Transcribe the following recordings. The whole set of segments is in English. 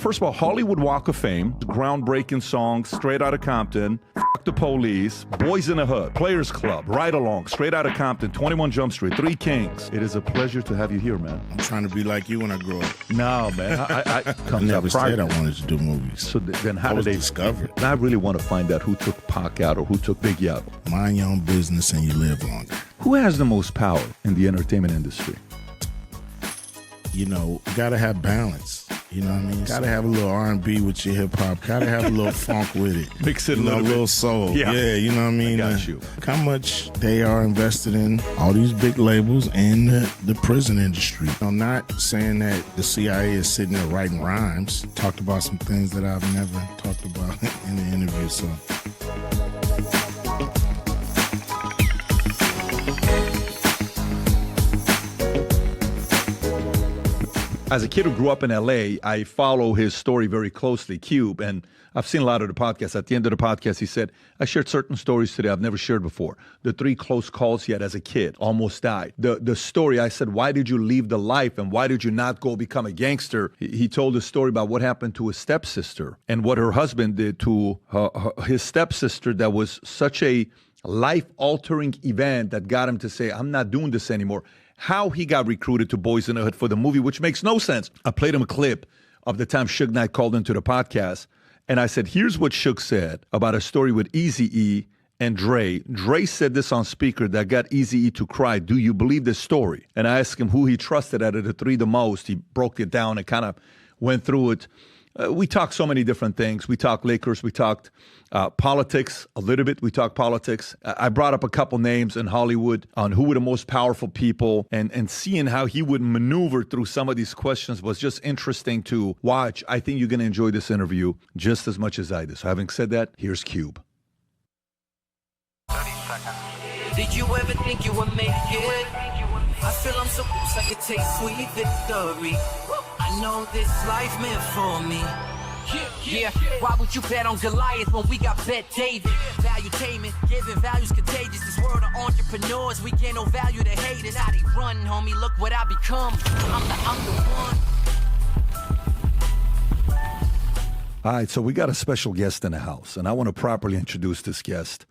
first of all, Hollywood Walk of Fame, groundbreaking songs, Straight Outta Compton, Fuck the Police, Boys in the Hood, Players Club, Ride Along, Straight Outta Compton, 21 Jump Street, Three Kings. It is a pleasure to have you here, man. I'm trying to be like you when I grow up. No, man. I never said I wanted to do movies. So then how I did they discover it? I really want to find out who took Pac out or who took Biggie out. Mind your own business and you live longer. Who has the most power in the entertainment industry? You know, gotta have balance. You know what I mean? Gotta have a little R&B with your hip hop. Gotta have a little funk with it. Mix it a little little soul. Yeah. You know what I mean? I got you. How much they are invested in all these big labels and the prison industry. I'm not saying that the CIA is sitting there writing rhymes. Talked about some things that I've never talked about in the interview. So. As a kid who grew up in L.A., I follow his story very closely, Cube, and I've seen a lot of the podcasts. At the end of the podcast, he said, I shared certain stories today I've never shared before. The 3 close calls he had as a kid, almost died. The story, I said, why did you leave the life and why did you not go become a gangster? He told a story about what happened to his stepsister and what her husband did to his stepsister that was such a life-altering event that got him to say, I'm not doing this anymore. How he got recruited to Boys in the Hood for the movie, which makes no sense. I played him a clip of the time Suge Knight called into the podcast, and I said, here's what Suge said about a story with Eazy-E and Dre. Dre said this on speaker that got Eazy-E to cry, do you believe this story? And I asked him who he trusted out of the 3 the most. He broke it down and kind of went through it. We talked so many different things. We talked Lakers. We talked politics a little bit. We talked politics. I brought up a couple names in Hollywood on who were the most powerful people, and seeing how he would maneuver through some of these questions was just interesting to watch. I think you're going to enjoy this interview just as much as I did. So having said that, here's Cube. 30 seconds. Did you ever think you would make it? I feel I'm so close I could taste sweet victory. I know this life meant for me. Yeah, why would you bet on Goliath when we got Bet David? Valuetainment, giving values contagious. This world of entrepreneurs, we get no value to hate it. How they run, homie, look what I become. I'm the one. All right, so we got a special guest in the house, and I want to properly introduce this guest.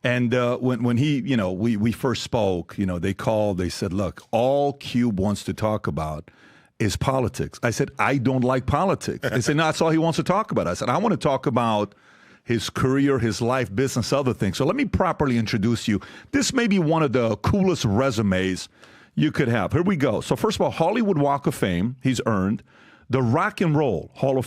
And when he, we first spoke, they called, they said, look, all Cube wants to talk about is politics. I said, I don't like politics. They said, no, that's all he wants to talk about. I said, I want to talk about his career, his life, business, other things. So let me properly introduce you. This may be one of the coolest resumes you could have. Here we go. So first of all, Hollywood Walk of Fame, he's earned. The Rock and Roll Hall of